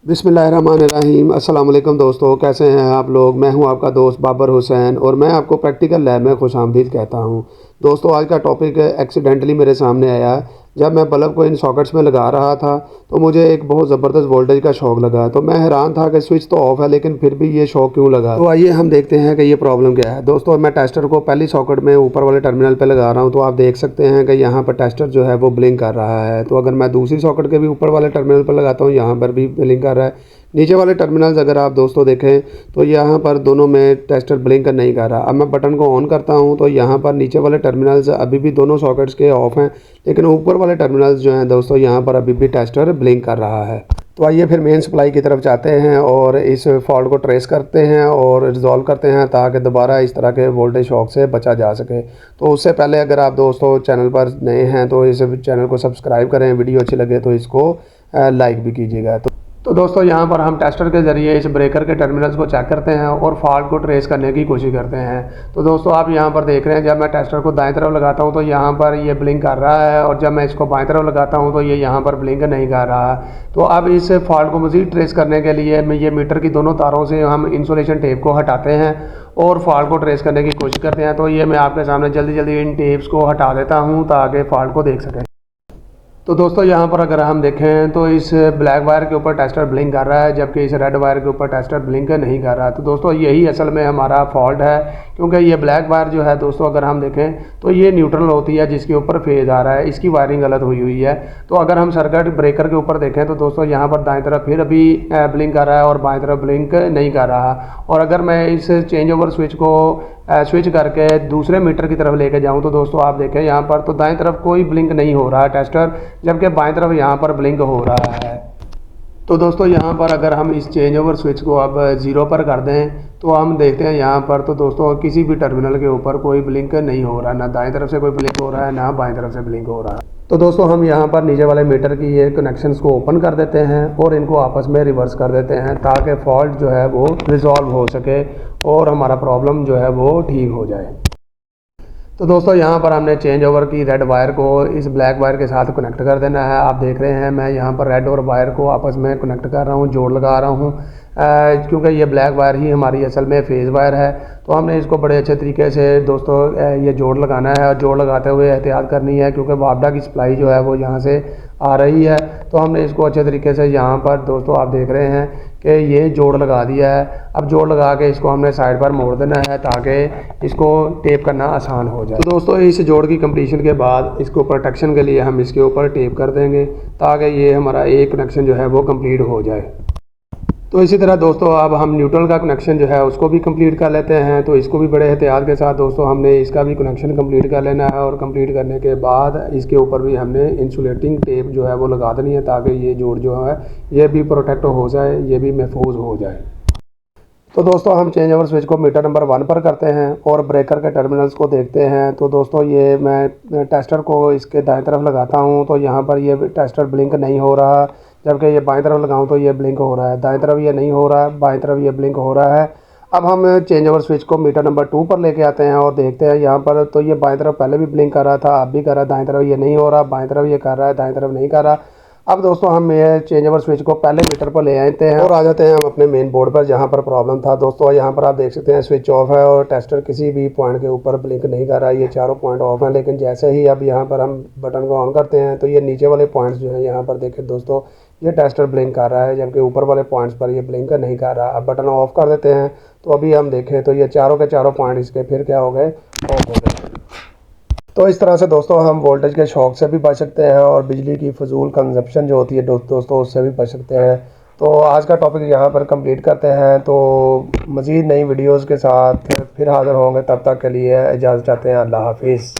बिस्मिल्लाहिर्रहमानिर्रहीम। अस्सलाम वालेकुम दोस्तों, कैसे हैं आप लोग। मैं हूं आपका दोस्त बाबर हुसैन और मैं आपको प्रैक्टिकल लैब में खुशामदीद कहता हूं। दोस्तों, आज का टॉपिक एक्सीडेंटली मेरे सामने आया। जब मैं बल्ब को इन सॉकेट्स में लगा रहा था तो मुझे एक बहुत ज़बरदस्त वोल्टेज का शॉक लगा। तो मैं हैरान था कि स्विच तो ऑफ है लेकिन फिर भी ये शॉक क्यों लगा। तो आइए हम देखते हैं कि ये प्रॉब्लम क्या है। दोस्तों, मैं टेस्टर को पहली सॉकेट में ऊपर वाले टर्मिनल पे लगा रहा हूँ तो आप देख सकते हैं कि यहाँ पर टेस्टर जो है वो ब्लिंक कर रहा है। तो अगर मैं दूसरी सॉकेट के भी ऊपर वाले टर्मिनल पर लगाता हूँ, यहाँ पर भी ब्लिंक कर रहा है। नीचे वाले टर्मिनल्स अगर आप दोस्तों देखें तो यहाँ पर दोनों में टेस्टर ब्लिंक नहीं कर रहा। अब मैं बटन को ऑन करता हूँ तो यहाँ पर नीचे वाले टर्मिनल्स अभी भी दोनों सॉकेट्स के ऑफ हैं, लेकिन ऊपर वाले टर्मिनल्स जो हैं दोस्तों यहाँ पर अभी भी टेस्टर ब्लिंक कर रहा है। तो आइए फिर मेन सप्लाई की तरफ जाते हैं और इस फॉल्ट को ट्रेस करते हैं और रिजॉल्व करते हैं ताकि दोबारा इस तरह के वोल्टेज शॉक से बचा जा सके। तो उससे पहले अगर आप दोस्तों चैनल पर नए हैं तो इस चैनल को सब्सक्राइब करें, वीडियो अच्छी लगे तो इसको लाइक भी कीजिएगा। तो दोस्तों, यहाँ पर हम टेस्टर के ज़रिए इस ब्रेकर के टर्मिनल्स को चेक करते हैं और फॉल्ट को ट्रेस करने की कोशिश करते हैं। तो दोस्तों, आप यहाँ पर देख रहे हैं जब मैं टेस्टर को दाएं तरफ लगाता हूँ तो यहाँ पर ये ब्लिंक कर रहा है और जब मैं इसको बाएं तरफ लगाता हूँ तो ये यहाँ पर ब्लिंक नहीं कर रहा। तो अब इस फॉल्ट को मज़ीद ट्रेस करने के लिए मैं ये मीटर की दोनों तारों से हम इंसुलेशन टेप को हटाते हैं और फॉल्ट को ट्रेस करने की कोशिश करते हैं। तो ये मैं आपके सामने जल्दी जल्दी इन टेप्स को हटा देता हूँ ताकि फॉल्ट को देख सकें। तो दोस्तों, यहाँ पर अगर हम देखें तो इस ब्लैक वायर के ऊपर टेस्टर ब्लिंक कर रहा है जबकि इस रेड वायर के ऊपर टेस्टर ब्लिंक नहीं कर रहा। तो दोस्तों, यही असल में हमारा फॉल्ट है, क्योंकि ये ब्लैक वायर जो है दोस्तों अगर हम देखें तो ये न्यूट्रल होती है जिसके ऊपर फेज आ रहा है, इसकी वायरिंग गलत हुई हुई है। तो अगर हम सर्किट ब्रेकर के ऊपर देखें तो दोस्तों यहाँ पर दाएं तरफ फिर अभी ब्लिंक कर रहा है और बाएं तरफ ब्लिंक नहीं कर रहा। और अगर मैं इस चेंज ओवर स्विच को स्विच करके दूसरे मीटर की तरफ लेके जाऊं तो दोस्तों आप देखें यहाँ पर तो दाएं तरफ कोई ब्लिंक नहीं हो रहा है टेस्टर, जबकि बाएं तरफ यहाँ पर ब्लिंक हो रहा है। तो दोस्तों, यहाँ पर अगर हम इस चेंज ओवर स्विच को अब 0 पर कर दें तो हम देखते हैं यहाँ पर तो दोस्तों किसी भी टर्मिनल के ऊपर कोई ब्लिंक नहीं हो रहा, ना दाएं तरफ से कोई ब्लिंक हो रहा है ना बाएं तरफ से ब्लिंक हो रहा है। तो दोस्तों, हम यहाँ पर नीचे वाले मीटर की ये कनेक्शंस को ओपन कर देते हैं और इनको आपस में रिवर्स कर देते हैं ताकि फॉल्ट जो है वो रिजॉल्व हो सके और हमारा प्रॉब्लम जो है वो ठीक हो जाए। तो दोस्तों, यहाँ पर हमने चेंज ओवर की रेड वायर को इस ब्लैक वायर के साथ कनेक्ट कर देना है। आप देख रहे हैं मैं यहाँ पर रेड और वायर को आपस में कनेक्ट कर रहा हूँ, जोड़ लगा रहा हूँ, क्योंकि ये ब्लैक वायर ही हमारी असल में फेज़ वायर है। तो हमने इसको बड़े अच्छे तरीके से दोस्तों ये जोड़ लगाना है और जोड़ लगाते हुए एहतियात करनी है क्योंकि वापडा की सप्लाई जो है वो यहाँ से आ रही है। तो हमने इसको अच्छे तरीके से यहाँ पर दोस्तों आप देख रहे हैं कि ये जोड़ लगा दिया है। अब जोड़ लगा के इसको हमने साइड पर मोड़ देना है ताकि इसको टेप करना आसान हो जाए। तो दोस्तों, इस जोड़ की कंप्लीशन के बाद इसको प्रोटेक्शन के लिए हम इसके ऊपर टेप कर देंगे ताकि ये हमारा एक कनेक्शन जो है वो कंप्लीट हो जाए। तो इसी तरह दोस्तों अब हम न्यूट्रल का कनेक्शन जो है उसको भी कंप्लीट कर लेते हैं। तो इसको भी बड़े एहतियात के साथ दोस्तों हमने इसका भी कनेक्शन कंप्लीट कर लेना है और कंप्लीट करने के बाद इसके ऊपर भी हमने इंसुलेटिंग टेप जो है वो लगा देनी है ताकि ये जोड़ जो है ये भी प्रोटेक्ट हो जाए, ये भी महफूज हो जाए। तो दोस्तों, हम चेंज ओवर स्विच को मीटर नंबर 1 पर करते हैं और ब्रेकर के टर्मिनल्स को देखते हैं। तो दोस्तों, ये मैं टेस्टर को इसके दाएं तरफ लगाता हूँ तो यहाँ पर ये टेस्टर ब्लिंक नहीं हो रहा, जबकि ये बाएं तरफ लगाऊं तो ये ब्लिंक हो रहा है। दाएं तरफ ये नहीं हो रहा है, बाएं तरफ ये ब्लिंक हो रहा है। अब हम चेंज ओवर स्विच को मीटर नंबर 2 पर लेके आते हैं और देखते हैं यहाँ पर तो ये बाएं तरफ पहले भी ब्लिंक कर रहा था, अब भी कर रहा है। दाएं तरफ ये नहीं हो रहा, बाएं तरफ ये कर रहा है, दाएं तरफ नहीं कर रहा। अब दोस्तों, हम ये चेंज ओवर स्विच को पहले मीटर पर ले आते हैं और आ जाते हैं हम अपने मेन बोर्ड पर जहाँ पर प्रॉब्लम था। दोस्तों, यहाँ पर आप देख सकते हैं स्विच ऑफ है और टेस्टर किसी भी पॉइंट के ऊपर ब्लिंक नहीं कर रहा है। ये चारों पॉइंट ऑफ हैं, लेकिन जैसे ही अब यहाँ पर हम बटन को ऑन करते हैं तो ये नीचे वाले पॉइंट्स जो हैं यहाँ पर देखें दोस्तों ये टेस्टर ब्लिंक कर रहा है, जबकि ऊपर वाले पॉइंट्स पर ये ब्लिंक नहीं कर रहा। अब बटन ऑफ कर देते हैं तो अभी हम देखें तो ये चारों के चारों पॉइंट इसके फिर क्या हो गए, ऑफ हो गए। तो इस तरह से दोस्तों हम वोल्टेज के शॉक से भी बच सकते हैं और बिजली की फजूल कंजप्शन जो होती है दोस्तों उससे भी बच सकते हैं। तो आज का टॉपिक यहाँ पर कंप्लीट करते हैं। तो मज़ीद नई वीडियोज़ के साथ फिर हाज़िर होंगे, तब तक के लिए इजाज़त चाहते हैं। अल्लाह हाफिज़।